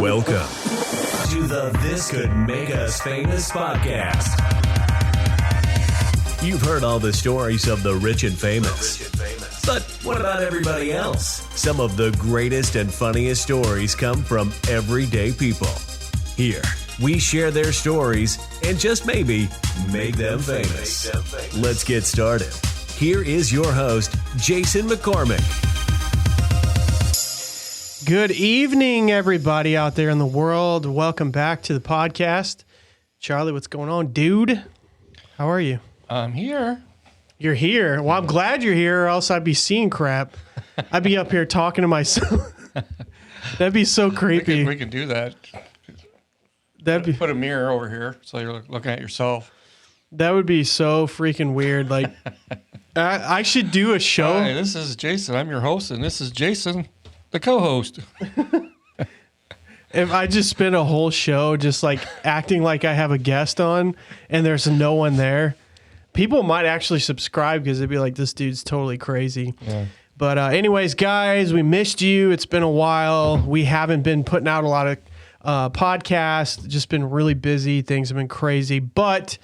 Welcome to the This Could Make Us Famous podcast. You've heard all the stories of the rich and famous. But what about everybody else? Some of the greatest and funniest stories come from everyday people. Here, we share their stories and just maybe make them famous. Let's get started. Here is your host, Jason McCormick. Good evening, everybody out there in the world. Welcome back to the podcast. Charlie, what's going on, dude? How are you? I'm here. You're here? Well, I'm glad you're here, or else I'd be seeing crap. I'd be up here talking to myself. That'd be so creepy. We can do that. That'd Put a mirror over here so you're looking at yourself. That would be so freaking weird. Like, I should do a show. Hi, this is Jason. I'm your host, and this is Jason, the co-host. If I just spend a whole show just like acting like I have a guest on and there's no one there, people might actually subscribe because they'd be like, this dude's totally crazy. Yeah. But anyways, guys, we missed you. It's been a while. We haven't been putting out a lot of podcasts. Just been really busy. Things have been crazy. But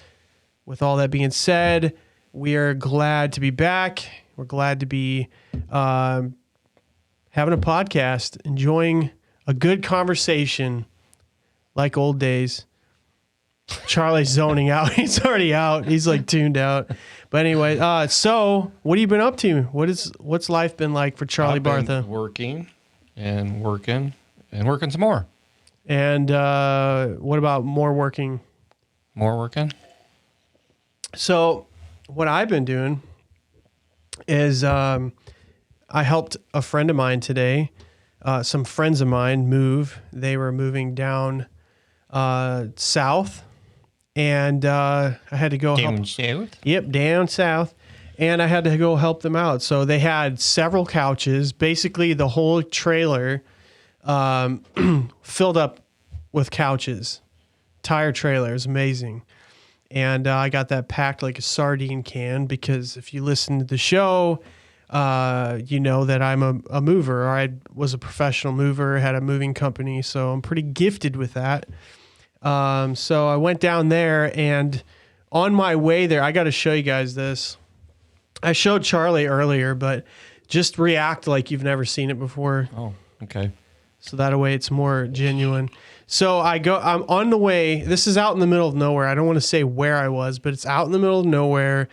with all that being said, we are glad to be back. We're glad to be having a podcast, enjoying a good conversation like old days. Charlie's zoning out. He's already out. He's like tuned out. But anyway, so what have you been up to? What's life been like for Charlie I've been Bartha? working some more. And what about more working? More working? So what I've been doing is I helped a friend of mine today, some friends of mine move. They were moving down south. And I had to go Down south? Yep, down south. And I had to go help them out. So they had several couches. Basically, the whole trailer filled up with couches. Tire trailer is amazing. And I got that packed like a sardine can because if you listen to the show, you know that I'm a mover. Or I was a professional mover, had a moving company. So I'm pretty gifted with that. So I went down there, and on my way there, I got to show you guys this. I showed Charlie earlier, but just react like you've never seen it before. Oh, okay. So that way it's more genuine. So I'm on the way. This is out in the middle of nowhere. I don't want to say where I was, but it's out in the middle of nowhere.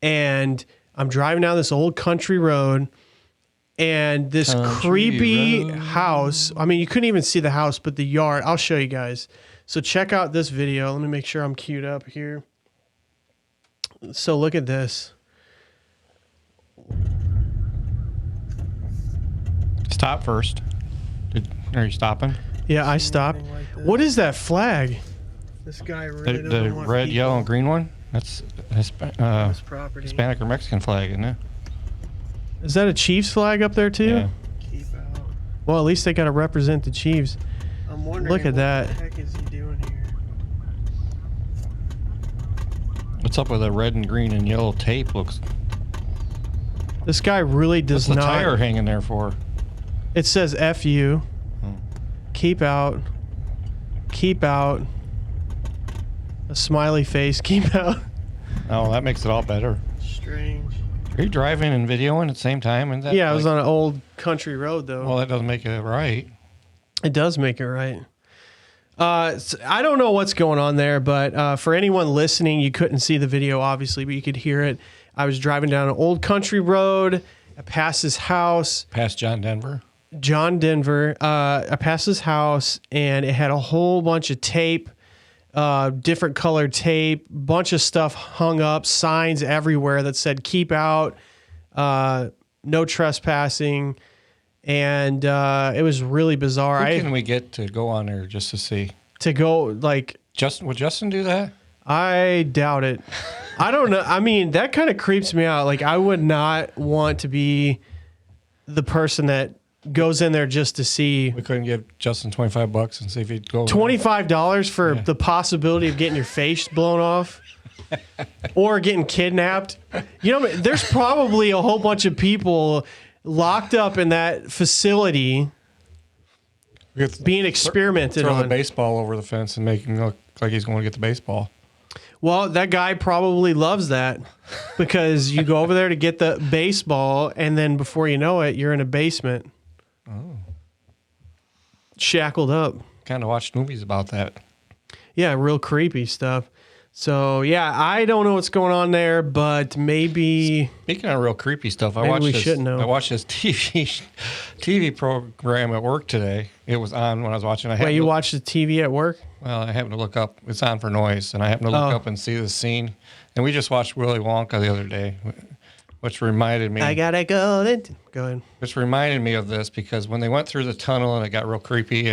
And I'm driving down this old country road, and this creepy house. I mean, you couldn't even see the house, but the yard. I'll show you guys. So check out this video. Let me make sure I'm queued up here. So look at this. Stop first. Are you stopping? Yeah, I stopped. What is that flag? This guy really The red, yellow, and green one? That's property. Hispanic or Mexican flag, isn't it? Is that a Chiefs flag up there too? Yeah. Keep out. Well, at least they got to represent the Chiefs. I'm wondering Look at that. What the heck is he doing here? What's up with the red and green and yellow tape? This guy really does What's the not. tire hanging there for? It says F you. Keep out. Keep out. A smiley face. Keep out. Oh, that makes it all better. Strange. Are you driving and videoing at the same time? Is that Yeah, I was on an old country road though. Well, that doesn't make it right. It does make it right. So I don't know what's going on there, but for anyone listening, you couldn't see the video, obviously, but you could hear it. I was driving down an old country road. I passed his house. Past John Denver? I passed his house, and it had a whole bunch of tape, different colored tape, bunch of stuff hung up, signs everywhere that said, keep out, no trespassing. And it was really bizarre. Who can we get to go on there just to see? To go, like... Would Justin do that? I doubt it. I don't know. I mean, that kind of creeps me out. Like, I would not want to be the person that goes in there just to see. We couldn't give Justin $25 and see if he'd go. $25 for the possibility of getting your face blown off or getting kidnapped. You know, there's probably a whole bunch of people locked up in that facility being experimented throw the on. baseball over the fence and make him look like he's going to get the baseball. Well, that guy probably loves that because you go over there to get the baseball, and then before you know it, you're in a basement. Oh. Shackled up. Kind of watched movies about that. Yeah, real creepy stuff. So, yeah, I don't know what's going on there, but maybe... Speaking of real creepy stuff, I Maybe we watched should know. I watched this TV program at work today. It was on when I was watching. Wait, you watched the TV at work? Well, I happened to look up. It's on for noise, and I happened to look up and see the scene. And we just watched Willy Wonka the other day, which reminded me. I gotta go. Go ahead. Which reminded me of this because when they went through the tunnel and it got real creepy.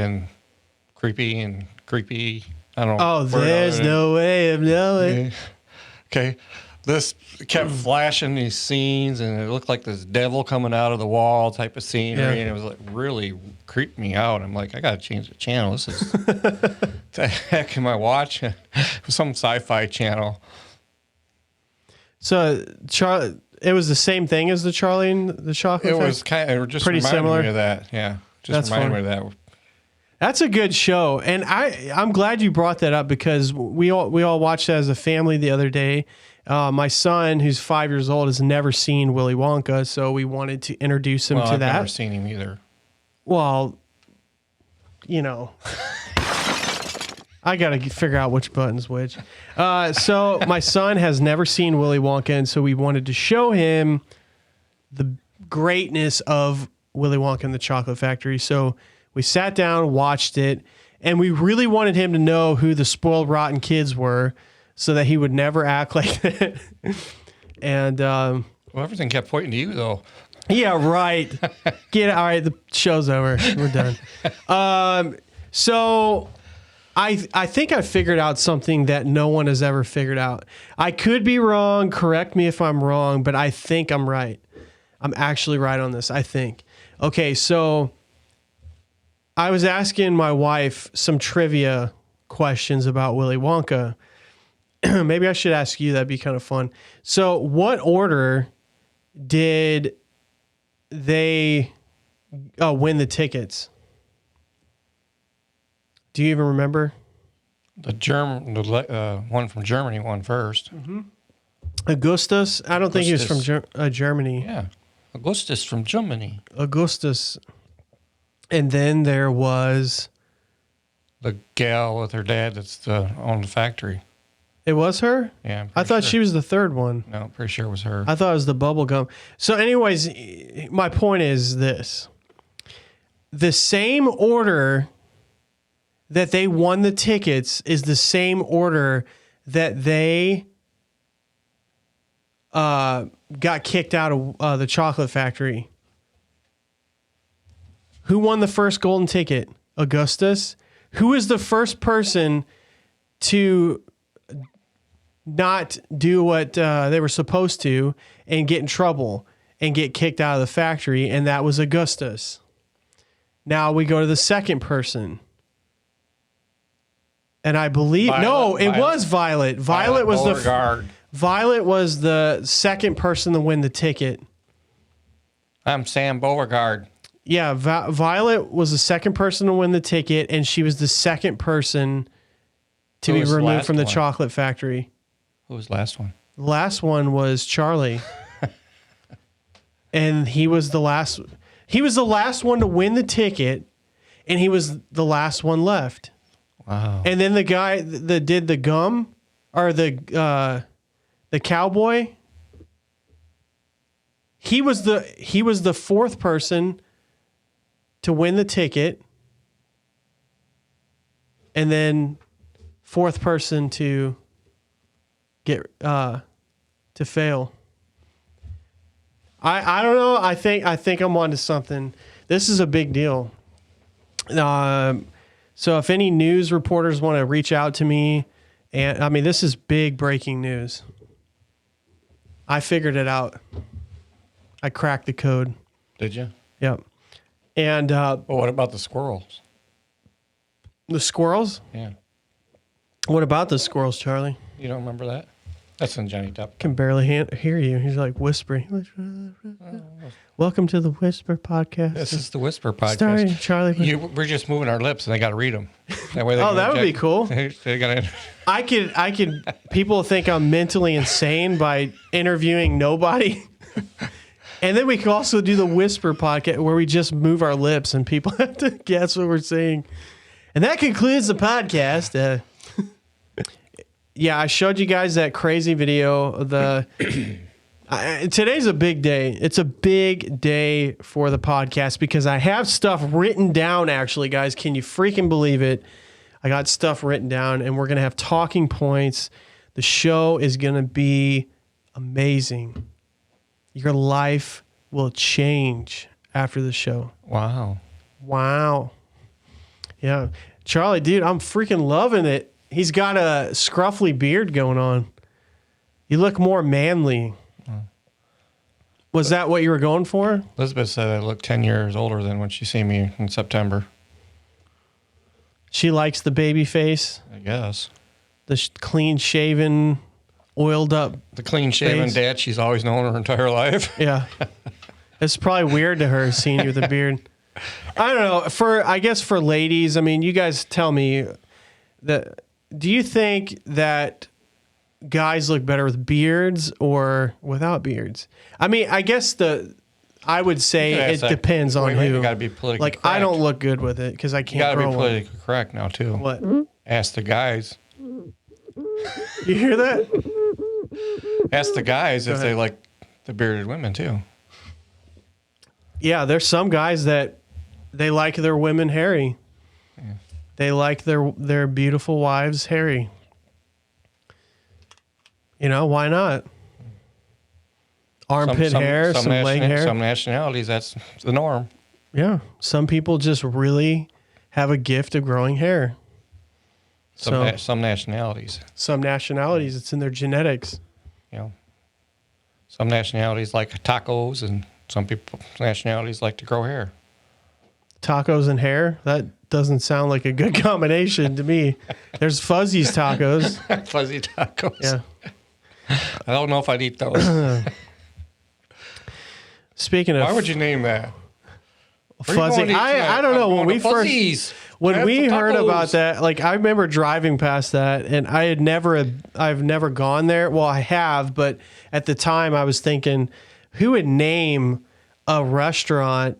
I don't know. Oh, there's no way of knowing. Okay. This kept flashing these scenes, and it looked like this devil coming out of the wall type of scenery, and it was like really creeped me out. I'm like, I got to change the channel. This is the heck am I watching? Some sci-fi channel. So, it was the same thing as the Charlie and the Chocolate Factory? It was kind of just pretty reminded similar. me of that. Yeah, That's reminded me funny. of that. That's a good show, and I'm glad you brought that up because we all watched that as a family the other day. My son, who's 5 years old, has never seen Willy Wonka, so we wanted to introduce him to I've that. never seen him either. Well, I got to figure out which button's which. So my son has never seen Willy Wonka, and so we wanted to show him the greatness of Willy Wonka and the Chocolate Factory. So we sat down, watched it, and we really wanted him to know who the spoiled, rotten kids were so that he would never act like that. And Well, everything kept pointing to you, though. yeah, right. All right, the show's over. We're done. So I think I figured out something that no one has ever figured out. I could be wrong. Correct me if I'm wrong, but I think I'm right. I'm actually right on this, I think. Okay, so I was asking my wife some trivia questions about Willy Wonka. Maybe I should ask you. That'd be kind of fun. So what order did they win the tickets? Do you even remember? The one from Germany won first. Mm-hmm. Augustus? I don't think he was from Germany. Yeah. Augustus from Germany. Augustus. And then there was... The gal with her dad that's on the factory. It was her? Yeah. I thought she was the third one. No, pretty sure it was her. I thought it was the bubble gum. So anyways, my point is this. The same order that they won the tickets is the same order that they got kicked out of the Chocolate Factory. Who won the first golden ticket? Augustus. Who was the first person to not do what they were supposed to and get in trouble and get kicked out of the factory? And that was Augustus. Now we go to the second person. And I believe... it was Violet. Violet was Beauregard. Violet was the second person to win the ticket. I'm Sam Beauregard. Yeah, Violet was the second person to win the ticket, and she was the second person to Who be was the removed last from the one? Chocolate Factory. Who was the last one? The last one was Charlie. And he was the last one to win the ticket, and he was the last one left. Wow. And then the guy that did the gum, or the cowboy, he was the fourth person to win the ticket, and then fourth person to get to fail. I don't know. I think I'm onto something. This is a big deal. So if any news reporters want to reach out to me, and I mean, this is big breaking news. I figured it out. I cracked the code. Did you? Yep. And Well, what about the squirrels? the squirrels? Yeah. What about the squirrels, Charlie? You don't remember that? That's in Johnny Depp. Can barely hear you. He's like whispering. Welcome to the Whisper Podcast. This is the Whisper Podcast. Starring Charlie. We're just moving our lips, and they got to read them. That way, Oh, that would be cool. They got I could. People think I'm mentally insane by interviewing nobody. And then we could also do the Whisper Podcast where we just move our lips and people have to guess what we're saying. And that concludes the podcast. Yeah, I showed you guys that crazy video. Today's a big day. It's a big day for the podcast because I have stuff written down, actually, guys. Can you freaking believe it? I got stuff written down, and we're going to have talking points. The show is going to be amazing. Your life will change after the show. Wow. Yeah. Charlie, dude, I'm freaking loving it. He's got a scruffy beard going on. You look more manly. Was that what you were going for? Elizabeth said I look 10 years older than when she see me in September. She likes the baby face, I guess. the clean-shaven, oiled-up. The clean-shaven face. dad she's always known her entire life. Yeah. It's probably weird to her seeing you with a beard. I don't know. I guess for ladies, I mean, you guys tell me that. Do you think that guys look better with beards or without beards? I mean, I guess I would say it depends on who. You got to be politically correct. I don't look good with it because I can't. You got to grow be politically correct now too. What? Ask the guys. You hear that? Ask the guys if they like the bearded women too. Yeah, there's some guys that they like their women hairy. Yeah. They like their beautiful wives hairy. You know, why not? Armpit hair, some leg hair. Some nationalities, that's the norm. Yeah. Some people just really have a gift of growing hair. Some nationalities. Some nationalities, it's in their genetics. You know, some nationalities like tacos, and some nationalities like to grow hair. Tacos and hair? That doesn't sound like a good combination to me. There's Fuzzy's tacos. Fuzzy tacos. Yeah. I don't know if I'd eat those. Speaking of, why would you name that? Fuzzy? I don't know. When we first, when we heard about that, like I remember driving past that, and I've never gone there. Well, I have, but at the time I was thinking, who would name a restaurant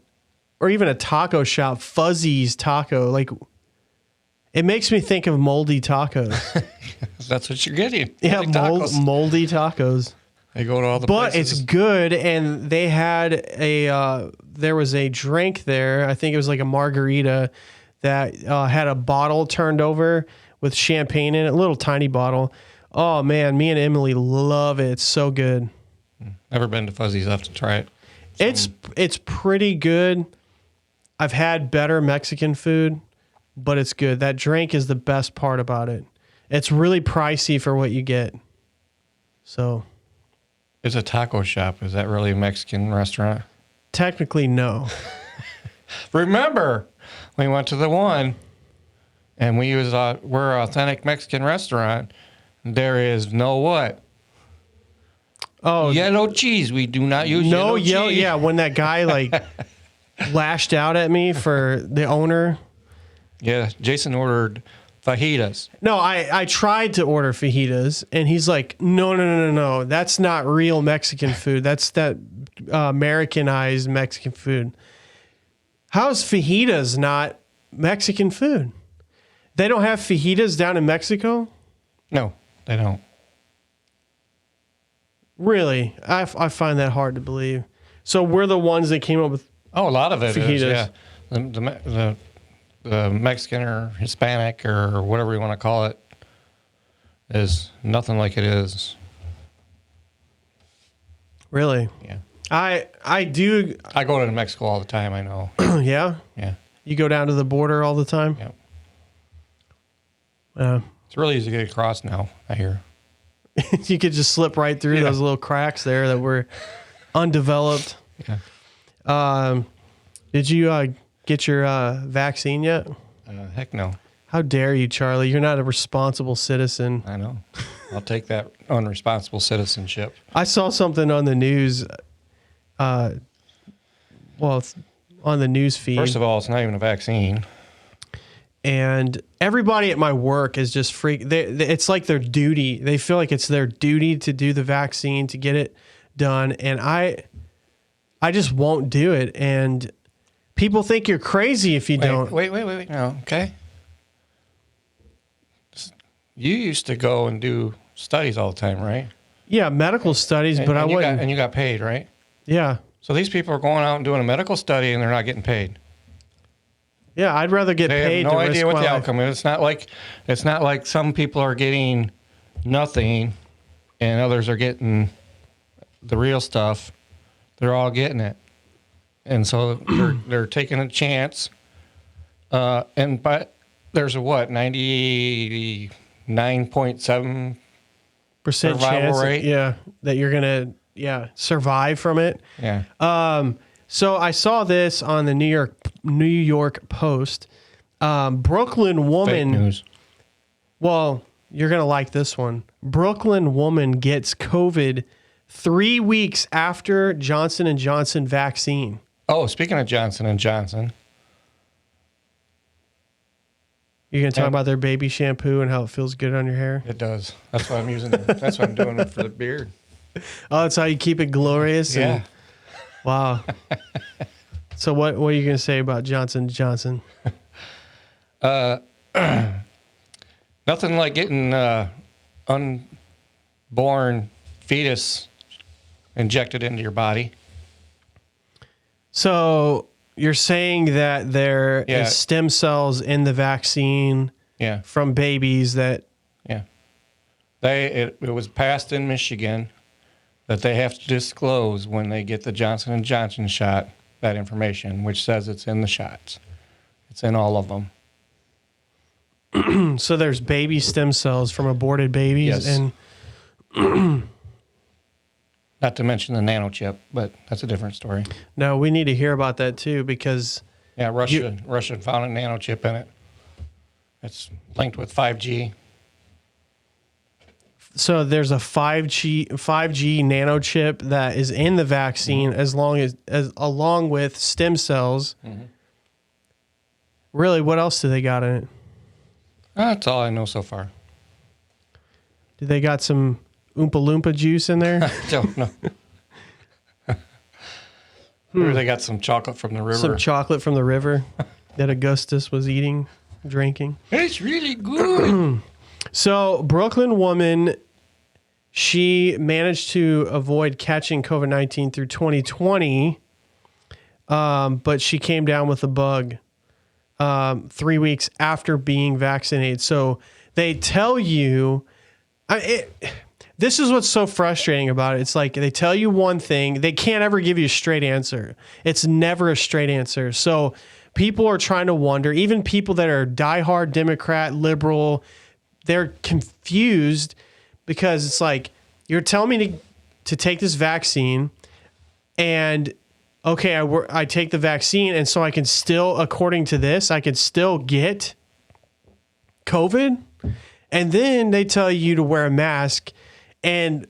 or even a taco shop Fuzzy's Taco? Like, it makes me think of moldy tacos. That's what you're getting. Yeah, moldy tacos. They go to all the but places. It's good, and they had there was a drink there. I think it was like a margarita that had a bottle turned over with champagne in it, a little tiny bottle. Oh man, me and Emily love it. It's so good. Never been to Fuzzy's. I have to try it. It's pretty good. I've had better Mexican food, but it's good. That drink is the best part about it. It's really pricey for what you get. So, it's a taco shop. Is that really a Mexican restaurant? Technically, no. Remember, we went to the one, and we're an authentic Mexican restaurant. There is no what? Oh, yellow cheese. We do not use yellow cheese. Yeah, when that guy like lashed out at me for the owner. Yeah, Jason ordered fajitas. No, I tried to order fajitas, and he's like, no. That's not real Mexican food. That's that Americanized Mexican food. How is fajitas not Mexican food? They don't have fajitas down in Mexico? No, they don't. Really? I find that hard to believe. So we're the ones that came up with a lot of it fajitas. is, yeah. The Mexican or Hispanic or whatever you want to call it is nothing like it is. Really? Yeah. I do. I go to Mexico all the time, I know. Yeah? Yeah. You go down to the border all the time? Yeah. It's really easy to get across now, I hear. You could just slip right through those little cracks there that were undeveloped. Yeah. Did you get your vaccine yet? Heck no. How dare you, Charlie? You're not a responsible citizen. I know. I'll take that unresponsible citizenship. I saw something on the news. It's on the news feed. First of all, it's not even a vaccine. And everybody at my work is just it's like their duty. They feel like it's their duty to do the vaccine, to get it done. And I just won't do it. And people think you're crazy if you don't. Wait. No, okay. You used to go and do studies all the time, right? Yeah, medical studies, but I wouldn't. And you got paid, right? Yeah. So these people are going out and doing a medical study and they're not getting paid. Yeah, I'd rather get They paid. have no to idea risk what my the life. outcome is. It's not like some people are getting nothing and others are getting the real stuff. They're all getting it. And so they're taking a chance. But there's a 99.7% Percent survival chance, rate. yeah, that you're gonna survive from it. Yeah. So I saw this on the New York Post. Brooklyn Fake woman. news. Well, you're gonna like this one. Brooklyn woman gets COVID 3 weeks after Johnson & Johnson vaccine. Oh, speaking of Johnson & Johnson. You're gonna talk about their baby shampoo and how it feels good on your hair. It does. That's why I'm using it. That's what I'm doing it for the beard. Oh, that's how you keep it glorious. Yeah. And, wow. So what are you gonna say about Johnson & Johnson? Nothing like getting unborn fetus injected into your body. So you're saying that there Yeah. is stem cells in the vaccine Yeah. from babies that Yeah. It was passed in Michigan that they have to disclose when they get the Johnson & Johnson shot that information, which says it's in the shots. It's in all of them. so there's baby stem cells from aborted babies Yes. and Not to mention the nanochip, but that's a different story. no, we need to hear about that too because Yeah, Russia found a nanochip in it. It's linked with 5G. so there's a 5G nanochip that is in the vaccine as along with stem cells. Mm-hmm. Really, what else do they got in it? That's all I know so far. Do they got some Oompa Loompa juice in there? Don't know. Maybe they got some chocolate from the river. Some chocolate from the river that Augustus was drinking. It's really good. So, Brooklyn woman, she managed to avoid catching COVID-19 through 2020, but she came down with the bug 3 weeks after being vaccinated. So, they tell you, this is what's so frustrating about it. It's like they tell you one thing, they can't ever give you a straight answer. It's never a straight answer. So, people are trying to wonder, even people that are diehard Democrat, liberal, they're confused because it's like you're telling me to take this vaccine and okay, I take the vaccine and so I can still, according to this, I can still get COVID. And then they tell you to wear a mask and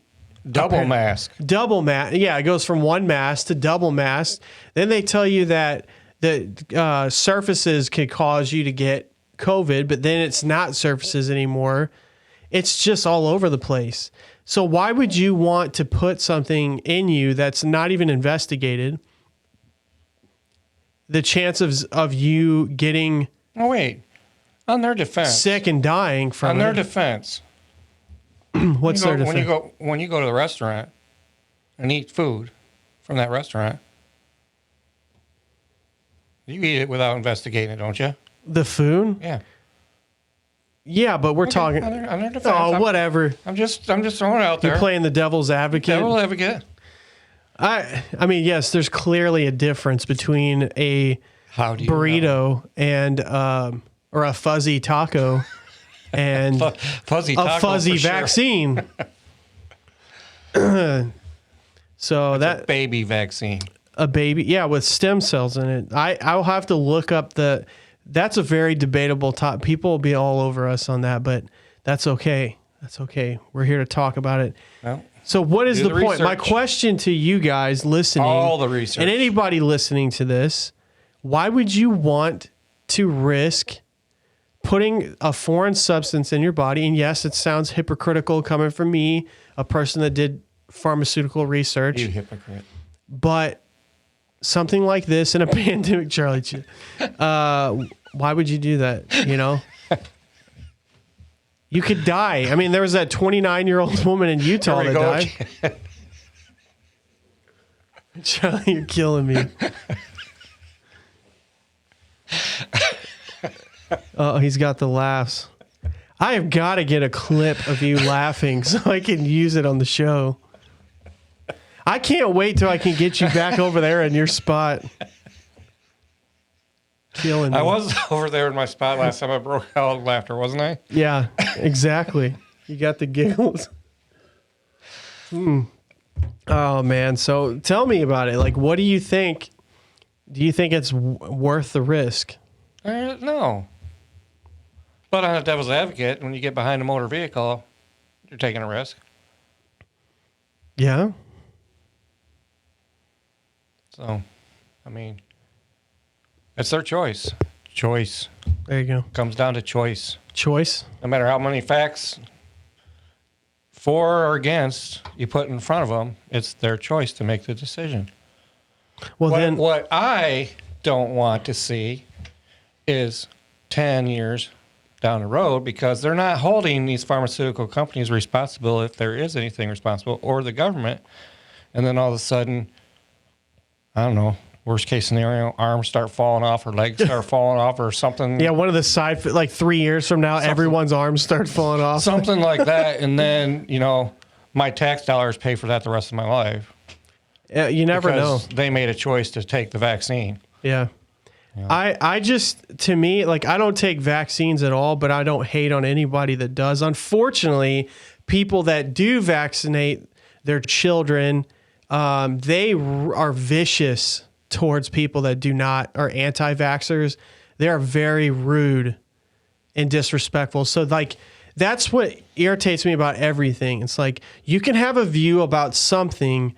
Double mask. Yeah, it goes from one mask to double mask. Then they tell you that the surfaces can cause you to get COVID, but then it's not surfaces anymore. It's just all over the place. So why would you want to put something in you that's not even investigated? The chances of you getting Oh, wait. On their defense. sick and dying from On their it. defense. What's their defense? When you go to the restaurant and eat food from that restaurant, you eat it without investigating it, don't you? The food? Yeah. Yeah, but we're talking. On their defense. Oh, whatever. I'm just throwing it out there. You're playing the devil's advocate. Devil advocate. I mean, yes, there's clearly a difference between a How do you know? burrito and or a fuzzy taco and Fuzzy taco a fuzzy for sure. vaccine. So that Baby vaccine. a baby, yeah, with stem cells in it. I'll have to look up the that's a very debatable topic. People will be all over us on that, but that's okay. That's okay. We're here to talk about it. Well, so what is the point? My research. question to you guys listening, All the research. and anybody listening to this, why would you want to risk putting a foreign substance in your body? And yes, it sounds hypocritical coming from me, a person that did pharmaceutical research. You hypocrite. But something like this in a pandemic, Charlie, why would you do that? You know, you could die. I mean, there was that 29-year-old woman in Utah that died. Charlie, you're killing me. Oh, he's got the laughs. I have got to get a clip of you laughing so I can use it on the show. I can't wait till I can get you back over there in your spot. Killing me. I was over there in my spot last time. I broke out of laughter, wasn't I? Yeah, exactly. You got the giggles. Oh, man. So tell me about it. Like, what do you think? Do you think it's worth the risk? No. But on a devil's advocate, when you get behind a motor vehicle, you're taking a risk. Yeah. So, I mean, it's their choice. Choice. There you go. Comes down to choice. Choice. No matter how many facts for or against you put in front of them, it's their choice to make the decision. Well, then What I don't want to see is 10 years down the road, because they're not holding these pharmaceutical companies responsible if there is anything responsible, or the government. And then all of a sudden, I don't know, worst case scenario, arms start falling off or legs start falling off or something. yeah, one of the side, like 3 years from now, everyone's arms start falling off. Something like that. And then, my tax dollars pay for that the rest of my life. You never know. Because they made a choice to take the vaccine. Yeah. I just, to me, like, I don't take vaccines at all, but I don't hate on anybody that does. Unfortunately, people that do vaccinate their children, they are vicious towards people that do not, are anti-vaxxers. They are very rude and disrespectful. So, like, that's what irritates me about everything. It's like, you can have a view about something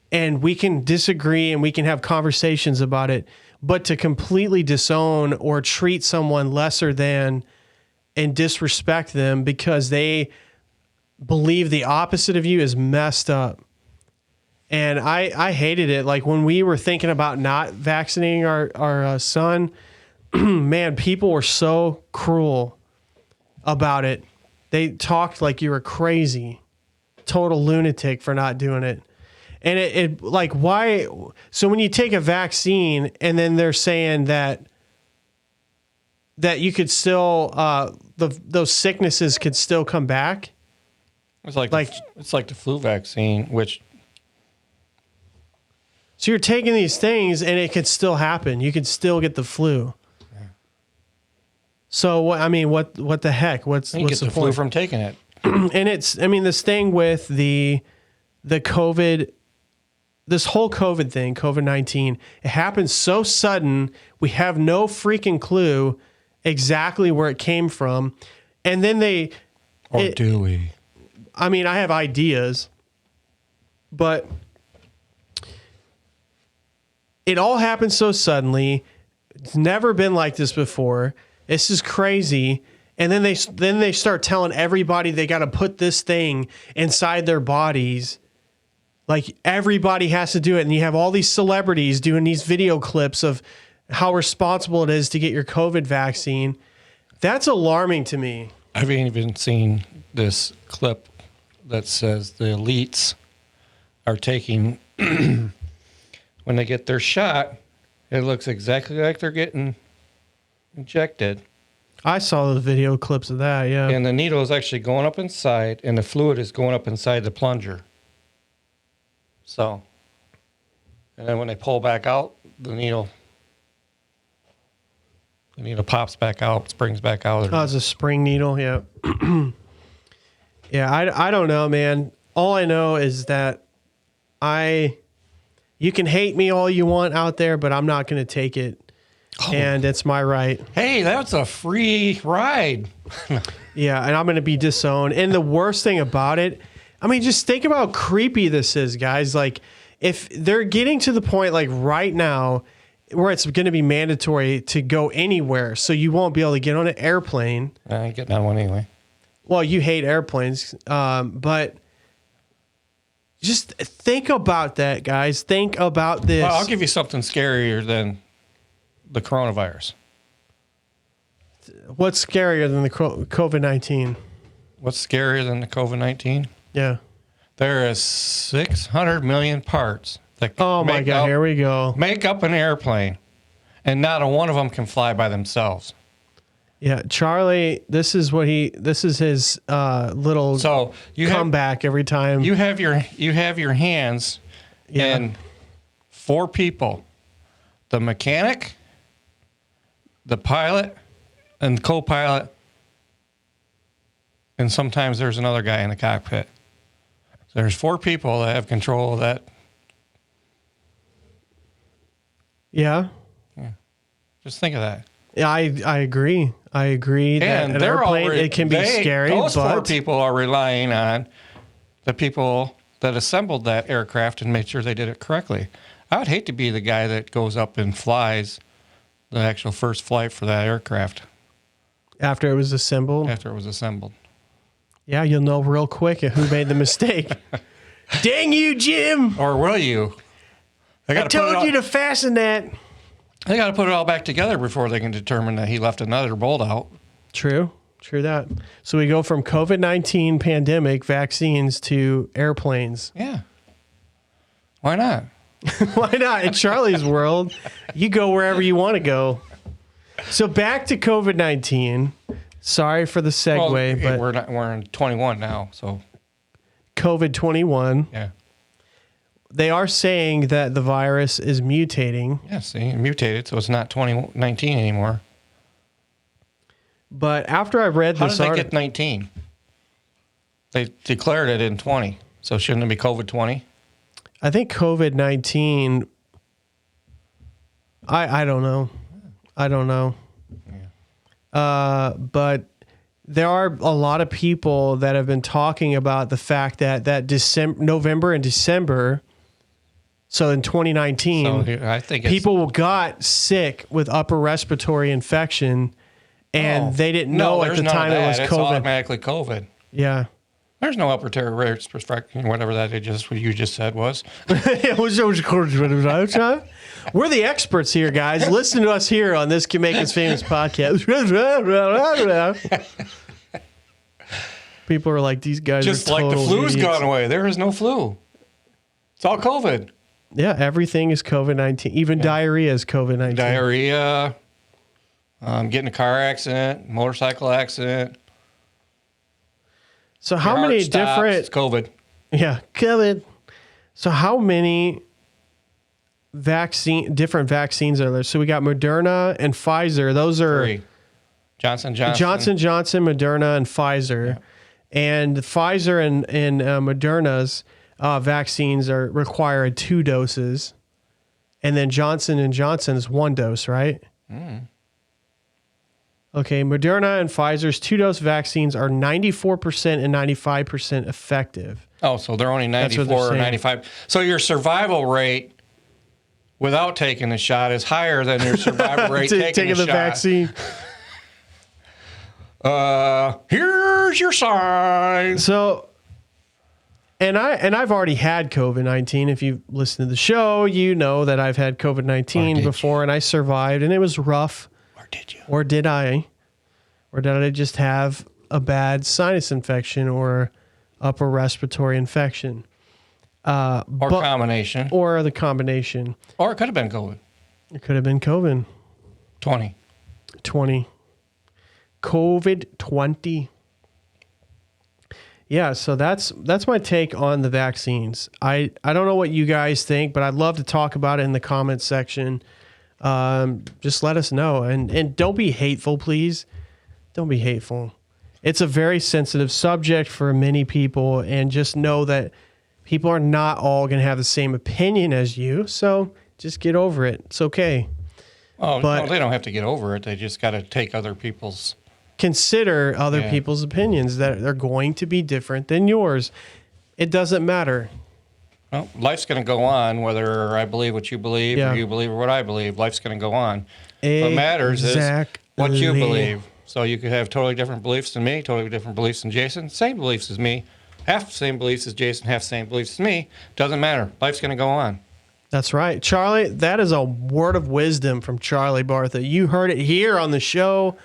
and we can disagree and we can have conversations about it, but to completely disown or treat someone lesser than and disrespect them because they believe the opposite of you is messed up. And I hated it. Like, when we were thinking about not vaccinating our son, man, people were so cruel about it. They talked like you were crazy, total lunatic for not doing it. And it like, why? So when you take a vaccine and then they're saying that you could still, those sicknesses could still come back. It's like the flu vaccine, which. So you're taking these things and it could still happen. You could still get the flu. Yeah. So, I mean, what the heck? What's the flu point? from taking it? And it's, I mean, this thing with the COVID, this whole COVID thing, COVID-19, it happened so sudden. We have no freaking clue exactly where it came from. And then do we? I mean, I have ideas, but it all happened so suddenly. It's never been like this before. This is crazy. And then they start telling everybody they got to put this thing inside their bodies. Like, everybody has to do it. And you have all these celebrities doing these video clips of how responsible it is to get your COVID vaccine. That's alarming to me. I've even seen this clip that says the elites are taking, when they get their shot, it looks exactly like they're getting injected. I saw the video clips of that, yeah. And the needle is actually going up inside, and the fluid is going up inside the plunger. So, and then when they pull back out, the needle pops back out, springs back out. Oh, it's a spring needle, yeah. Yeah, I don't know, man. All I know is that you can hate me all you want out there, but I'm not going to take it. and it's my right. Hey, that's a free ride. Yeah, and I'm going to be disowned. And the worst thing about it, I mean, just think about how creepy this is, guys. Like, if they're getting to the point, like right now, where it's going to be mandatory to go anywhere, so you won't be able to get on an airplane. I ain't getting on one anyway. Well, you hate airplanes, but just think about that, guys. Think about this. Well, I'll give you something scarier than the coronavirus. What's scarier than the COVID-19? What's scarier than the COVID-19? Yeah. There is 600 million parts that Oh my God! Here we go. make up an airplane, and not a one of them can fly by themselves. Yeah, Charlie. This is his little So you comeback every time. you have your hands Yeah. in 4 people: the mechanic, the pilot, and the co-pilot, and sometimes there's another guy in the cockpit. So there's 4 people that have control of that. Yeah. Just think of that. Yeah, I agree. I agree that And an they're airplane, it can be scary, Those 4 but people are relying on the people that assembled that aircraft and made sure they did it correctly. I would hate to be the guy that goes up and flies the actual first flight for that aircraft after it was assembled, after it was assembled. yeah, you'll know real quick who made the mistake. Dang you, Jim! Or will you? I told you to fasten that. They got to put it all back together before they can determine that he left another bolt out. True that. So we go from COVID-19 pandemic vaccines to airplanes. Yeah. Why not? Why not? In Charlie's world, you go wherever you want to go. So back to COVID-19. Sorry for the segue, but we're in 21 now, so COVID-21. yeah. They are saying that the virus is mutating. Yeah, see, it mutated, so it's not 2019 anymore. But after I read How this did they article, get 19? They declared it in 20, so shouldn't it be COVID-20? I think COVID-19. I don't know. I don't know. But there are a lot of people that have been talking about the fact that November and December. So in 2019, So I think it's, people got sick with upper respiratory infection, and they didn't know at there's the none of time it that. was It's COVID. automatically COVID. Yeah. There's no upper respiratory, whatever that what you just said was. We're the experts here, guys. Listen to us here on this Can Make Us Famous podcast. People are like, these guys Just are like the total flu's idiots. gone away. There is no flu. It's all COVID. Yeah, everything is COVID-19. Even diarrhea is COVID-19. Diarrhea, getting in a car accident, motorcycle accident. So how Your many heart stops, different... It's COVID. Yeah, COVID. So how many different vaccines are there? So we got Moderna and Pfizer. Those are 3. Johnson. Johnson, Moderna, and Pfizer. Yeah. And Pfizer and Moderna's vaccines require 2 doses. And then Johnson & Johnson's 1 dose, right? Okay, Moderna and Pfizer's 2-dose vaccines are 94% and 95% effective. Oh, so they're only That's what 94 they're or saying. 95. So your survival rate without taking the shot is higher than your survival rate taking the shot. vaccine. Here's your sign. So, and I've already had COVID-19. If you listen to the show, you know that I've had Or COVID-19 did before, and I survived, and it was rough. Or did you? Or did I? Or did I just have a bad sinus infection or upper respiratory infection? Or combination. Or the combination. Or it could have been COVID. It could have been COVID 20. 20. COVID 20. Yeah, so that's my take on the vaccines. I don't know what you guys think, but I'd love to talk about it in the comments section. Just let us know. And don't be hateful, please. Don't be hateful. It's a very sensitive subject for many people, and just know that people are not all going to have the same opinion as you. So just get over it. It's okay. Oh, But- no, they don't have to get over it. They just got to take other people's. Consider other Yeah. people's opinions that are going to be different than yours. It doesn't matter. Well, life's going to go on, whether I believe what you believe Yeah. or you believe what I believe. Life's going to go on. What matters is what you Exactly. believe. So you could have totally different beliefs than me, totally different beliefs than Jason, same beliefs as me, half the same beliefs as Jason, half the same beliefs as me. Doesn't matter. Life's going to go on. That's right. Charlie, that is a word of wisdom from Charlie Bartha. You heard it here on the show.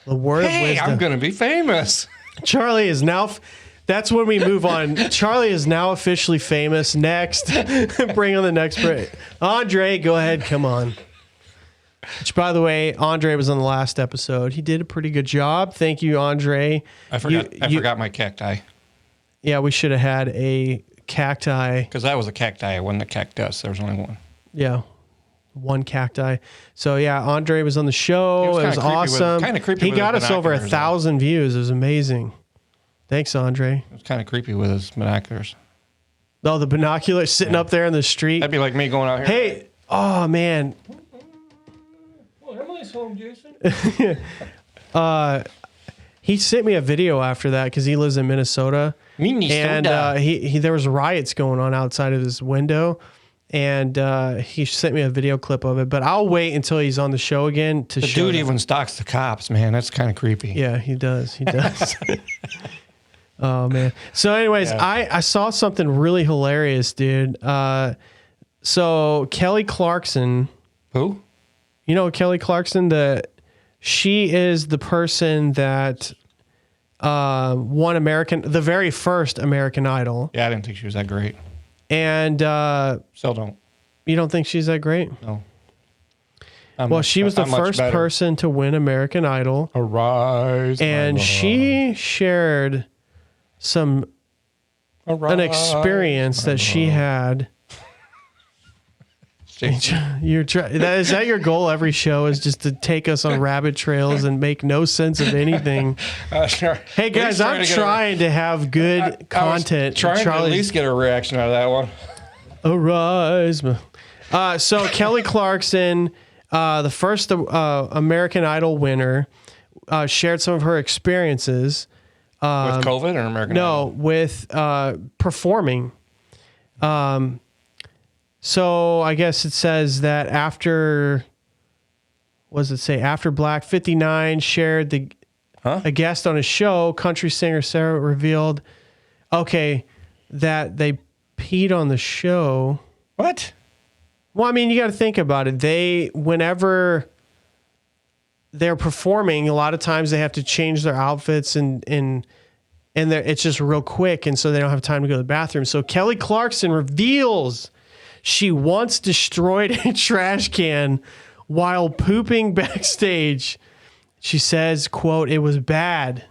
The word of Hey, wisdom. I'm going to be famous. Charlie is now. That's when we move on. Charlie is now officially famous. Next, bring on the next break. Andre, go ahead. Come on. Which, by the way, Andre was on the last episode. He did a pretty good job. Thank you, Andre. I forgot my cacti. Yeah, we should have had a cacti. Because that was a cacti. It wasn't a cactus. There was only one. Yeah, one cacti. So yeah, Andre was on the show. He was It was kinda creepy with- awesome. kinda creepy He with got his us over binoculars, 1,000 views. It was amazing. Thanks, Andre. It was kind of creepy with his binoculars. Oh, the binoculars sitting up there in the street. That'd be like me going out here. Hey, oh man, Well, Emily's home, Jason. he sent me a video after that because he lives in Minnesota, and he there was riots going on outside of his window, and he sent me a video clip of it. But I'll wait until he's on the show again to The show. dude that. even stalks the cops, man. That's kind of creepy. Yeah, he does. He does. Oh man. So, anyways, Yeah. I saw something really hilarious, dude. So Kelly Clarkson. Who? You know Kelly Clarkson, she is the person that won the very first American Idol. Yeah, I didn't think she was that great. And Still don't. you don't think she's that great? No. Well, she was the first person to win American Idol. Arise. And she shared an experience that she had. Is that your goal every show, is just to take us on rabbit trails and make no sense of anything? Sure. Hey guys, I'm trying to have good content. Trying to at least get a reaction out of that one. Arise. So Kelly Clarkson, the first American Idol winner, shared some of her experiences. With COVID or American No, Idol? with performing. So I guess it says that after Black 59 shared a guest on his show, country singer Sarah revealed, that they peed on the show. What? Well, I mean, you got to think about it. Whenever they're performing, a lot of times they have to change their outfits and it's just real quick, and so they don't have time to go to the bathroom. So Kelly Clarkson reveals she once destroyed a trash can while pooping backstage. She says, quote, "It was bad."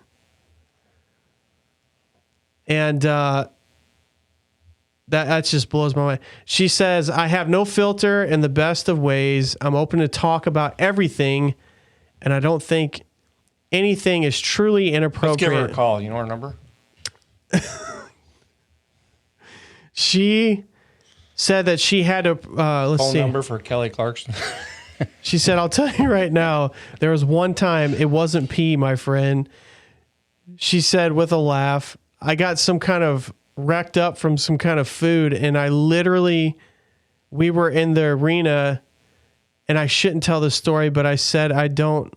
And that just blows my mind. She says, "I have no filter in the best of ways. I'm open to talk about everything, and I don't think anything is truly inappropriate." Let's give her a call. You know her number? She said that she had to, Phone number for Kelly Clarkson. She said, "I'll tell you right now, there was one time it wasn't pee, my friend." She said with a laugh, "I got some kind of wrecked up from some kind of food, and we were in the arena, and I shouldn't tell this story, but I said I don't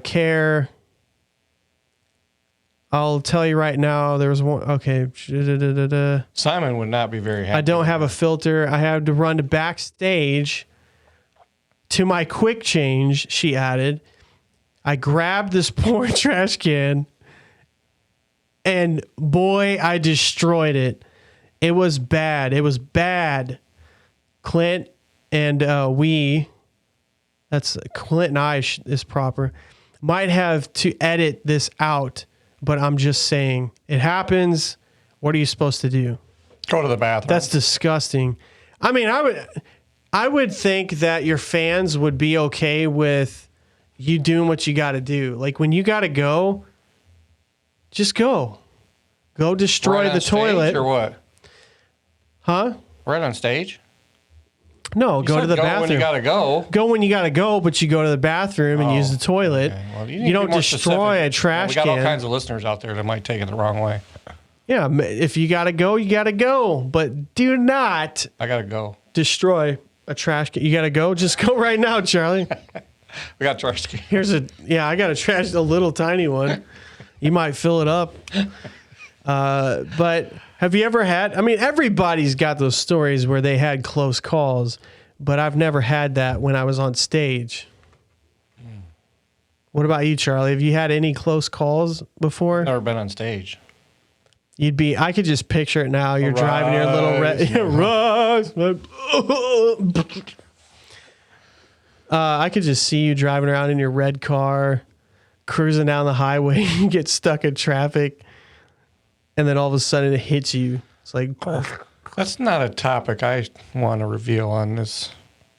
care. I'll tell you right now, there was one, okay. Simon would not be very happy. I don't have a filter. I had to run to backstage to my quick change," she added. "I grabbed this poor trash can, and boy, I destroyed it. It was bad. It was bad." Clint and that's Clint and I is proper, might have to edit this out, but I'm just saying it happens. What are you supposed to do? Go to the bathroom. That's disgusting. I mean, I would think that your fans would be okay with you doing what you got to do. Like when you got to go, just go. Go destroy right the on stage toilet. or what? Huh? Right on stage? No, You go to said the go bathroom. when you gotta go. Go when you gotta go, but you go to the bathroom and use the toilet. Okay. Well, need you to don't be more destroy specific. a trash We got can. all kinds of listeners out there that might take it the wrong way. Yeah, if you gotta go, you gotta go. But do not I gotta go. destroy a trash can. You gotta go. Just go right now, Charlie. We got trash can. I got a little tiny one. You might fill it up. But have you ever had, I mean, everybody's got those stories where they had close calls, but I've never had that when I was on stage. What about you, Charlie? Have you had any close calls before? Never been on stage. I could just picture it now. You're driving your little I could just see you driving around in your red car, cruising down the highway, you get stuck in traffic, and then all of a sudden it hits you. It's like, That's not a topic I want to reveal on this.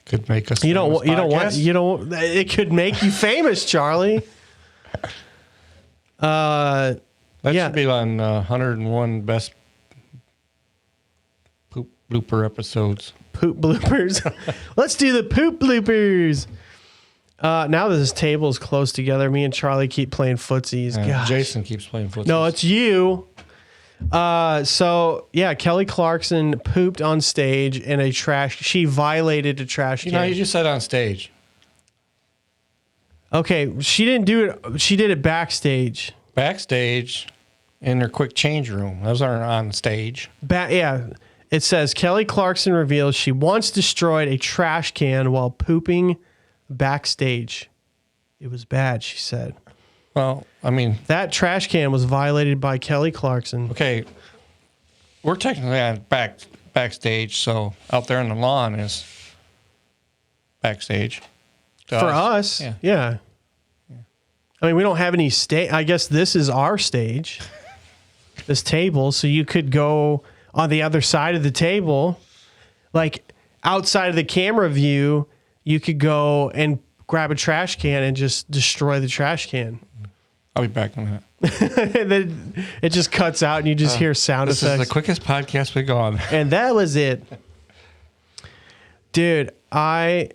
Could make us. It could make you famous, Charlie. That should be on 101 best poop blooper episodes. Poop bloopers. Let's do the poop bloopers. Now that this table is close together, me and Charlie keep playing footsies. Gosh. Jason keeps playing footsie. No, it's you. Kelly Clarkson pooped on stage in a trash. She violated a trash can. You just said on stage. Okay, she didn't do it. She did it backstage. Backstage in her quick change room. Those aren't on stage. It says Kelly Clarkson reveals she once destroyed a trash can while pooping backstage. It was bad, she said. Well, I mean, that trash can was violated by Kelly Clarkson. Okay, we're technically on backstage, so out there on the lawn is backstage. For us, yeah. I mean, we don't have any stage. I guess this is our stage, this table. So you could go on the other side of the table, like outside of the camera view, you could go and grab a trash can and just destroy the trash can. I'll be back on that. And then it just cuts out and you just hear sound effects. This is the quickest podcast we've gone. And that was it. Dude, I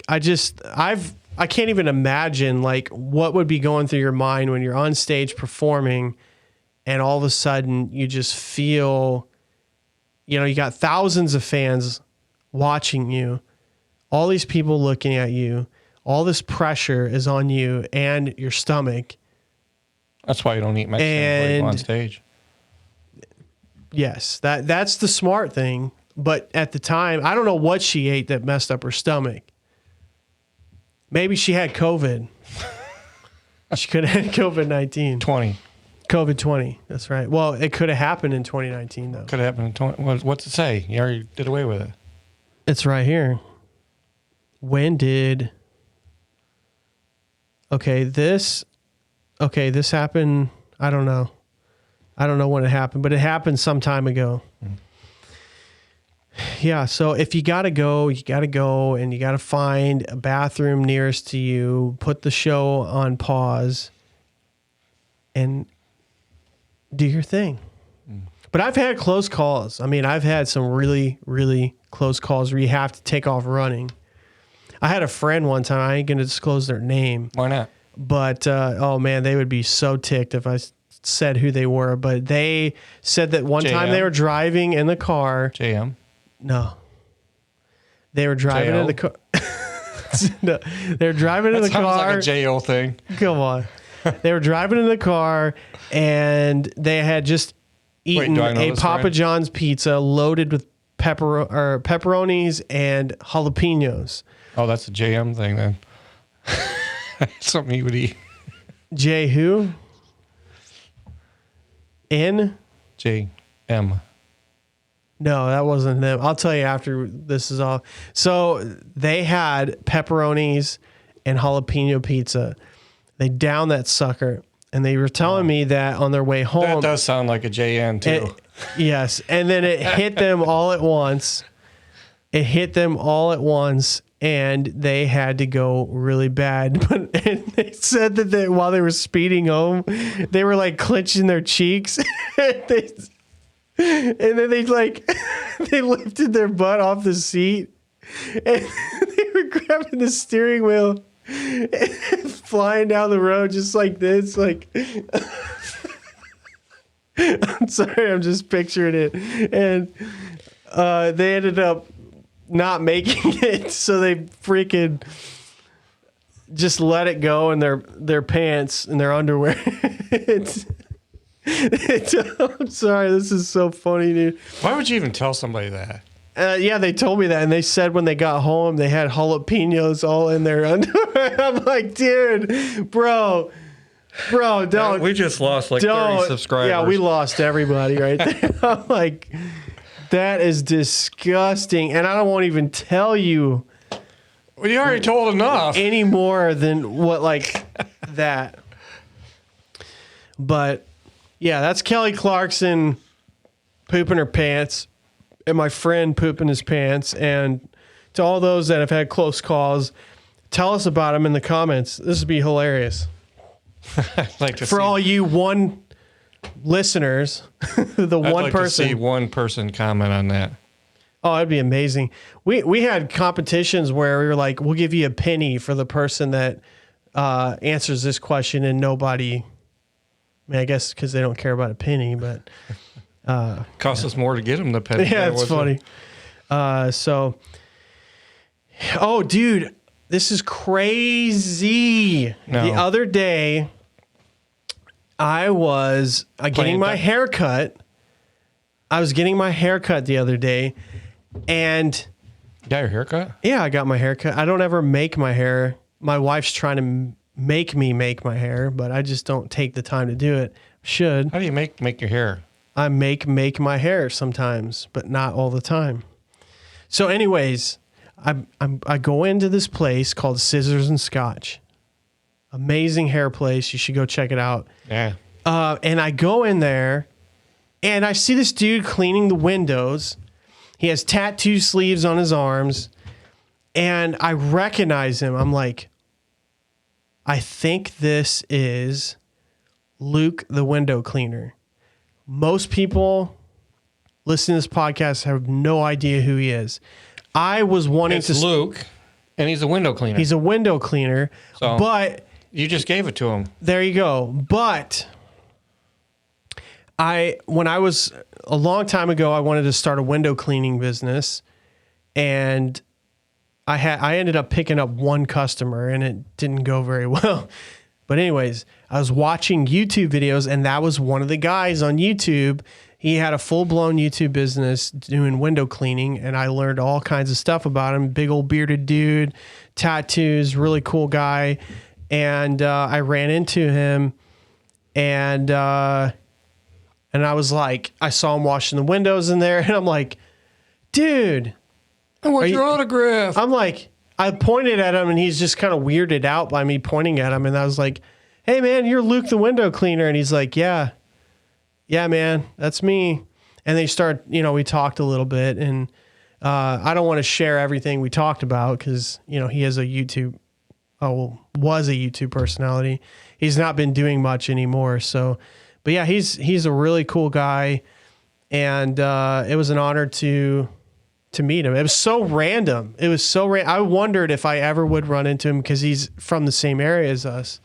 can't even imagine like what would be going through your mind when you're on stage performing and all of a sudden you just feel, you got thousands of fans watching you, all these people looking at you, all this pressure is on you and your stomach. That's why you don't eat Mexican before you go on stage. Yes, that's the smart thing. But at the time, I don't know what she ate that messed up her stomach. Maybe she had COVID. She could have had COVID-19. COVID-20. That's right. Well, it could have happened in 2019, though. Could have happened in 20. What's it say? You already did away with it. It's right here. When did... Okay, this happened. I don't know. I don't know when it happened, but it happened some time ago. Yeah, so if you got to go, and you got to find a bathroom nearest to you, put the show on pause, and do your thing. But I've had close calls. I mean, I've had some really, really close calls where you have to take off running. I had a friend one time. I ain't going to disclose their name. Why not? But, oh, man, they would be so ticked if I said who they were. But they said that one time they were driving in the car. JM? No. They were driving in the car. No, they were driving in the car. Sounds like a J.O. thing. Come on. They were driving in the car, and they had just eaten a Papa John's pizza loaded with pepperonis and jalapenos. Oh, that's a JM thing then. Something you would eat. J who? N? JM. No, that wasn't them. I'll tell you after this is all. So they had pepperonis and jalapeno pizza. They downed that sucker, and they were telling me that on their way home. That does sound like a JN too. Yes, and then it hit them all at once. And they had to go really bad. And they said that while they were speeding home, they were like clenching their cheeks. And then they lifted their butt off the seat and they were grabbing the steering wheel and flying down the road just like this. Like, I'm sorry, I'm just picturing it. And they ended up not making it, so they freaking just let it go in their pants and their underwear. I'm sorry, this is so funny, dude. Why would you even tell somebody that? Yeah, they told me that, and they said when they got home, they had jalapenos all in their underwear. I'm like, dude, bro, don't. We just lost like 30 subscribers. Yeah, we lost everybody right there. I'm like, that is disgusting, and I won't even tell you. Well, you already told enough. Any more than what, like, that. But, yeah, that's Kelly Clarkson pooping her pants and my friend pooping his pants. And to all those that have had close calls, tell us about them in the comments. This would be hilarious. I'd like to For see, all you one listeners, the I'd one like person. to see one person comment on that. Oh, it'd be amazing. We had competitions where we were like, we'll give you a penny for the person that answers this question, and nobody. I mean, I guess because they don't care about a penny, but Costs us more to get them the penny. yeah, it's funny. Oh, dude, this is crazy. No. The other day, I was getting my hair cut. I was getting my hair cut the other day, and You got your hair cut? yeah, I got my hair cut. I don't ever make my hair. My wife's trying to make me make my hair, but I just don't take the time to do it. Should. How do you make your hair? I make my hair sometimes, but not all the time. So anyways, I go into this place called Scissors and Scotch. Amazing hair place. You should go check it out. Yeah. And I go in there, and I see this dude cleaning the windows. He has tattoo sleeves on his arms, and I recognize him. I'm like, I think this is Luke, the window cleaner. Most people listening to this podcast have no idea who he is. I was wanting It's to. Luke, and he's a window cleaner. He's a window cleaner, So- but You just gave it to him. there you go. But when I was a long time ago, I wanted to start a window cleaning business, and I ended up picking up one customer, and it didn't go very well. But anyways, I was watching YouTube videos, and that was one of the guys on YouTube. He had a full-blown YouTube business doing window cleaning, and I learned all kinds of stuff about him. Big old bearded dude, tattoos, really cool guy. And I ran into him, and I was like, I saw him washing the windows in there, and I'm like, dude. I want your you- autograph. I'm like, I pointed at him, and he's just kind of weirded out by me pointing at him. And I was like, hey, man, you're Luke the window cleaner. And he's like, yeah, man, that's me. And they we talked a little bit. And I don't want to share everything we talked about because, he has was a YouTube personality. He's not been doing much anymore. So, but yeah, he's a really cool guy. And it was an honor to meet him. It was so random. I wondered if I ever would run into him because he's from the same area as us.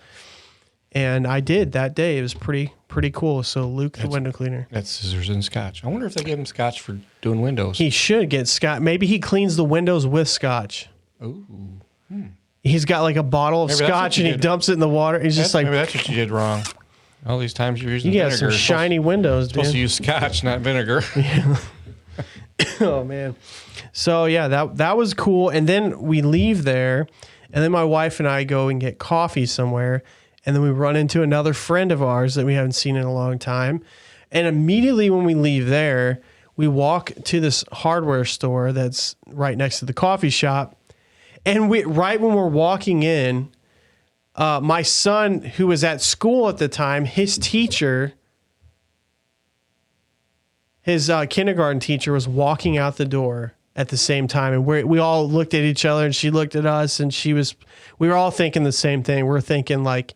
And I did that day. It was pretty cool. So Luke, the window cleaner. That's scissors and scotch. I wonder if they gave him scotch for doing windows. He should get scotch. Maybe he cleans the windows with scotch. Ooh. He's got like a bottle of Maybe that's what scotch you and he did. dumps it in the water. He's just like, Maybe that's what you did wrong. All these times you're using you got vinegar. some You're shiny windows, supposed to dude. use scotch, not vinegar. Oh man. So yeah, that was cool. And then we leave there, and then my wife and I go and get coffee somewhere, and then we run into another friend of ours that we haven't seen in a long time. And immediately when we leave there, we walk to this hardware store that's right next to the coffee shop. And right when we're walking in, my son, who was at school at the time, his teacher, his kindergarten teacher, was walking out the door at the same time. And we all looked at each other, and she looked at us, and we were all thinking the same thing. We're thinking like,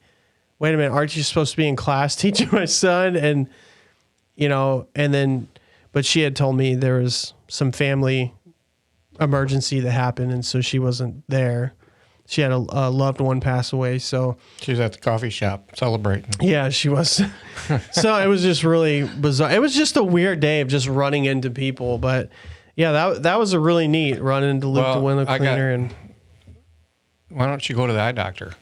wait a minute, aren't you supposed to be in class teaching my son? And, but she had told me there was some family emergency that happened, and so she wasn't there. She had a loved one pass away, so She was at the coffee shop celebrating. yeah, she was. So it was just really bizarre. It was just a weird day of just running into people, but yeah, that was a really neat run into Luke the window cleaner. And why don't you go to the eye doctor?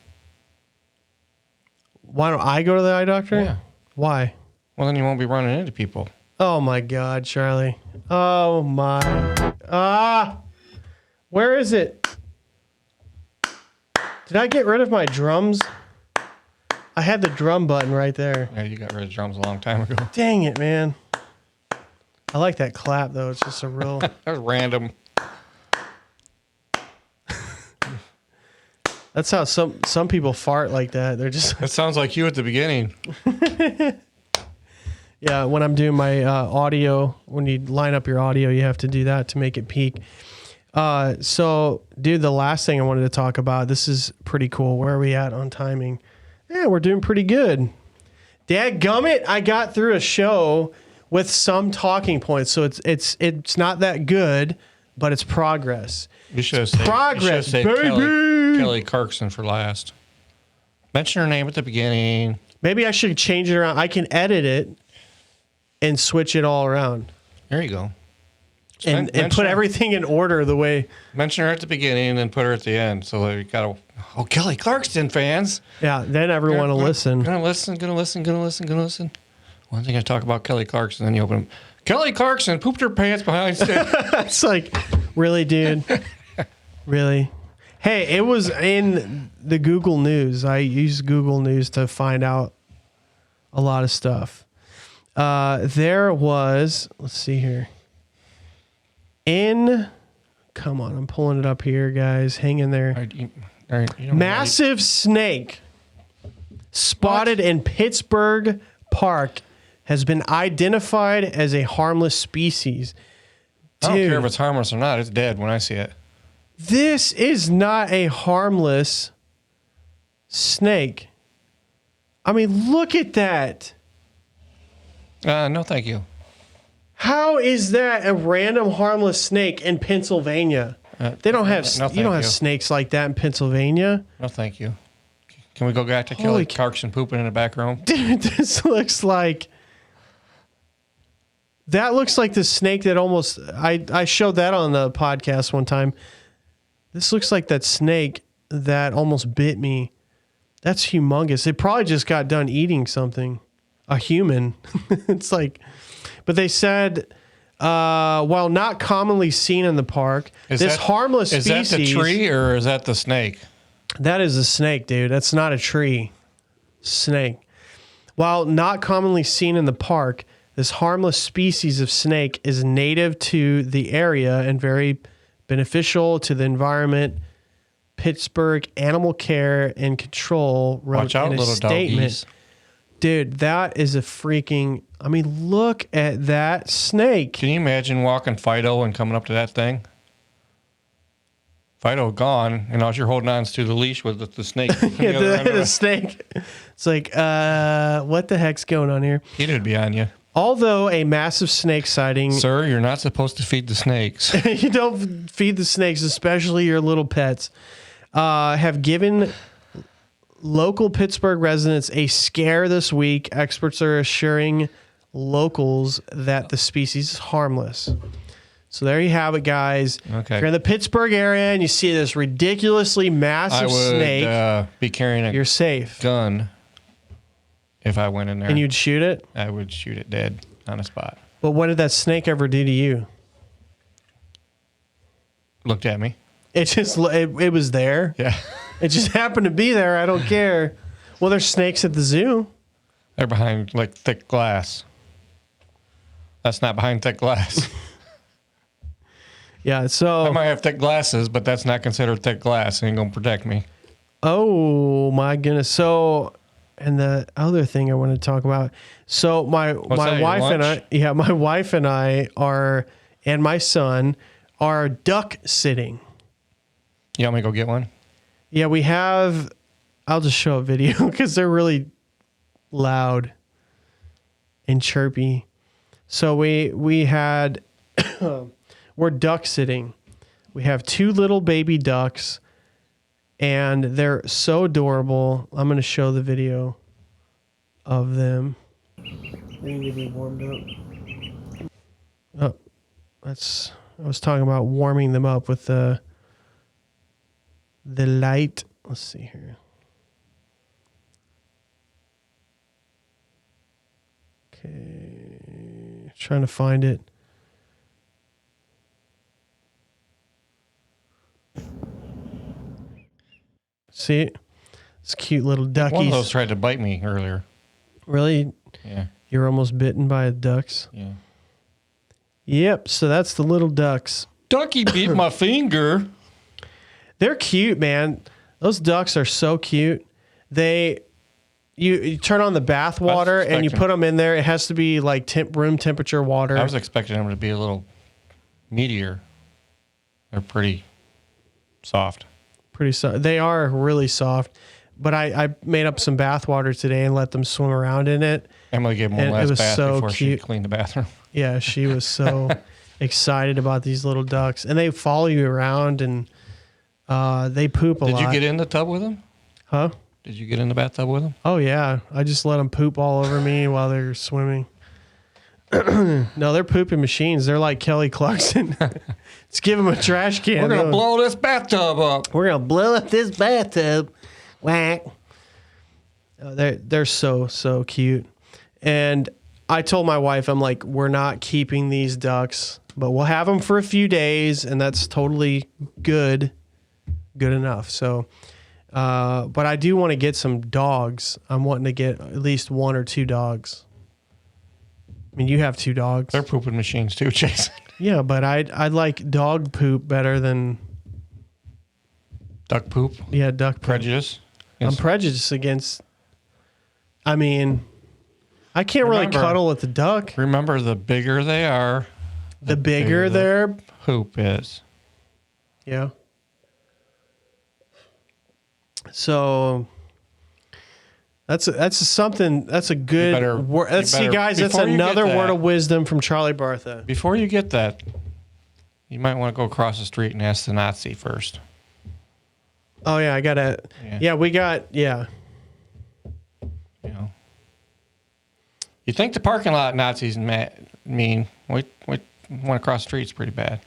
why don't I go to the eye doctor? Yeah. Why? Well, then you won't be running into people. Oh my God, Charlie. Oh my. Where is it? Did I get rid of my drums? I had the drum button right there. Yeah, you got rid of drums a long time ago. Dang it, man. I like that clap though. It's just a real. That was random. That's how some people fart like that. They're just That sounds like you at the beginning. yeah. When I'm doing my audio, when you line up your audio, you have to do that to make it peak. So, dude, the last thing I wanted to talk about. This is pretty cool. Where are we at on timing? Yeah, we're doing pretty good. Dadgummit, I got through a show with some talking points, so it's not that good, but it's progress. You should have saved, Progress, baby. baby. Kelly Clarkson for last. Mention her name at the beginning. Maybe I should change it around. I can edit it and switch it all around There you go. and put everything in order the way. Mention her at the beginning and then put her at the end. So you got to. Kelly Clarkson fans. Yeah, then everyone will listen. Gonna listen. One thing I talk about Kelly Clarkson, then you open them. Kelly Clarkson pooped her pants behind stage. It's like, really, dude? Really? Hey, it was in the Google News. I use Google News to find out a lot of stuff. There was, let's see here. Come on, I'm pulling it up here, guys. Hang in there. All right, you don't Massive snake spotted in Pittsburgh Park has been identified as a harmless species. I don't care if Dude, it's harmless or not. It's dead when I see it. this is not a harmless snake. I mean, look at that. No, thank you. How is that a random harmless snake in Pennsylvania? They don't have no, you don't thank have you. snakes like that in Pennsylvania. No, thank you. Can we go back to Holy Kelly Clarkson pooping in the back room? Dude, this looks like the snake that almost I showed that on the podcast one time. This looks like that snake that almost bit me. That's humongous. It probably just got done eating something. A human. It's like, but they said while not commonly seen in the park, harmless species. Is that the tree or is that the snake? That is a snake, dude. That's not a tree. Snake. While not commonly seen in the park, this harmless species of snake is native to the area and very beneficial to the environment. Pittsburgh Animal Care and Control wrote Watch out, in a little statement. doggies. Dude, that is a freaking... I mean, look at that snake. Can you imagine walking Fido and coming up to that thing? Fido gone, and all you're holding on is to the leash with the snake. Yeah, the snake. It's like, what the heck's going on here? He'd be on you. Although a massive snake sighting... Sir, you're not supposed to feed the snakes. You don't feed the snakes, especially your little pets. Have given local Pittsburgh residents a scare this week. Experts are assuring locals that the species is harmless. So there you have it, guys. Okay. If you're in the Pittsburgh area and you see this ridiculously massive snake, be carrying a you're safe. gun if I went in there. And you'd shoot it? I would shoot it dead on the spot. But what did that snake ever do to you? Looked at me. It was there. Yeah. It just happened to be there. I don't care. Well, there's snakes at the zoo. They're behind like thick glass. That's not behind thick glass. Yeah, so... I might have thick glasses, but that's not considered thick glass. It ain't going to protect me. Oh, my goodness. So, and the other thing I want to talk about. So, my wife and I... my wife and I are... And my son are duck sitting. You want me to go get one? Yeah, we have... I'll just show a video because they're really loud and chirpy. So we had... we're duck sitting We have 2 little baby ducks, and they're so adorable. I'm going to show the video of them. They need to be warmed up. Oh, I was talking about warming them up with the light. Let's see here. Okay, trying to find it. See, it's cute little duckies. One of those tried to bite me earlier. Really? Yeah. You're almost bitten by a ducks? Yeah. Yep, so that's the little ducks. Ducky bit my finger. They're cute, man. Those ducks are so cute. You turn on the bath water and you put them in there. It has to be like room temperature water. I was expecting them to be a little meatier. They're pretty soft. Pretty soft. They are really soft. But I made up some bath water today and let them swim around in it. Emily gave them one last bath before she cleaned the bathroom. Yeah, she was so excited about these little ducks. And they follow you around and they poop a lot. Did you get in the tub with them? Huh? Did you get in the bathtub with them? Oh, yeah. I just let them poop all over me while they're swimming. No, they're pooping machines. They're like Kelly Clarkson. Let's give them a trash can. We're going to blow this bathtub up. We're going to blow up this bathtub. Whack. Oh, they're so cute. And I told my wife, I'm like, we're not keeping these ducks, but we'll have them for a few days, and that's totally good enough. So, but I do want to get some dogs. I'm wanting to get at least 1 or 2 dogs. I mean, you have 2 dogs. They're pooping machines too, Jason. Yeah, but I like dog poop better than duck poop. Yeah, duck poop. Prejudice. I'm prejudiced against. I mean, I can't really cuddle with the duck. Remember, the bigger they are, the bigger their poop is. Yeah. So that's something. That's a good word. Let's see, guys. That's another word of wisdom from Charlie Bartha. Before you get that, you might want to go across the street and ask the Nazi first. Oh yeah, I gotta. Yeah, we got. Yeah. You know, you think the parking lot Nazis mean? Went across the street. It's pretty bad.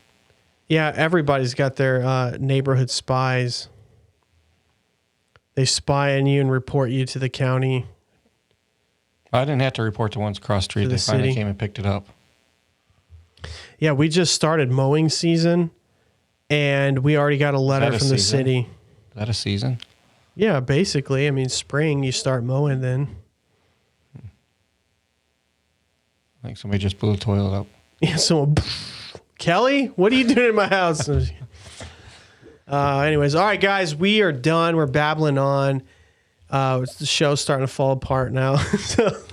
Yeah, everybody's got their neighborhood spies. They spy on you and report you to the county. I didn't have to report the ones across the street. They finally came and picked it up. Yeah, we just started mowing season, and we already got a letter from the city. Is that a season? Yeah, basically. I mean, spring, you start mowing then. I think somebody just blew the toilet up. Yeah, someone... Kelly, what are you doing in my house? Anyways, all right, guys, we are done. We're babbling on. The show's starting to fall apart now.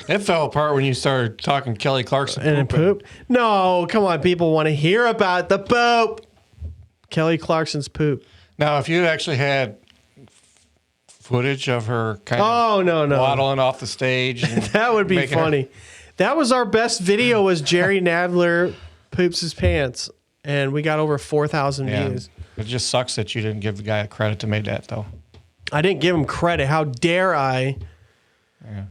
It fell apart when you started talking Kelly Clarkson. And poop? No, come on. People want to hear about the poop. Kelly Clarkson's poop. Now, if you actually had footage of her kind of no. waddling off the stage. That would be funny. That was our best video was Jerry Nadler poops his pants. And we got over 4,000 views. It just sucks that you didn't give the guy credit to make that, though. I didn't give him credit. How dare I? Yeah.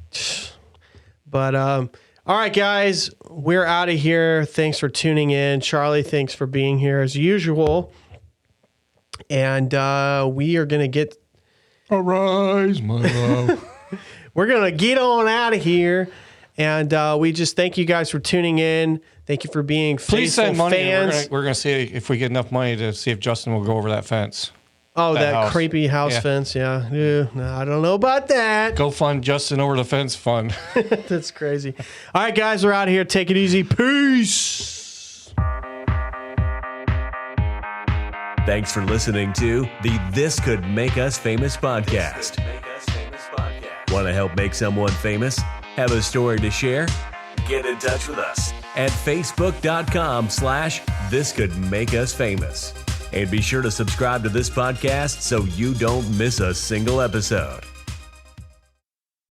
But, all right, guys, we're out of here. Thanks for tuning in. Charlie, thanks for being here as usual. And we are going to get... Arise, my love. We're going to get on out of here. And we just thank you guys for tuning in. Thank you for being faithful Please send money. Fans. We're going to see if we get enough money to see if Justin will go over that fence. Oh, that creepy house fence. Yeah. No, I don't know about that. Go fund Justin over the fence fund. That's crazy. All right, guys, we're out of here. Take it easy. Peace. Thanks for listening to the This Could Make Us Famous podcast. Want to help make someone famous? Have a story to share? Get in touch with us at facebook.com/This Could Make Us Famous. And be sure to subscribe to this podcast so you don't miss a single episode.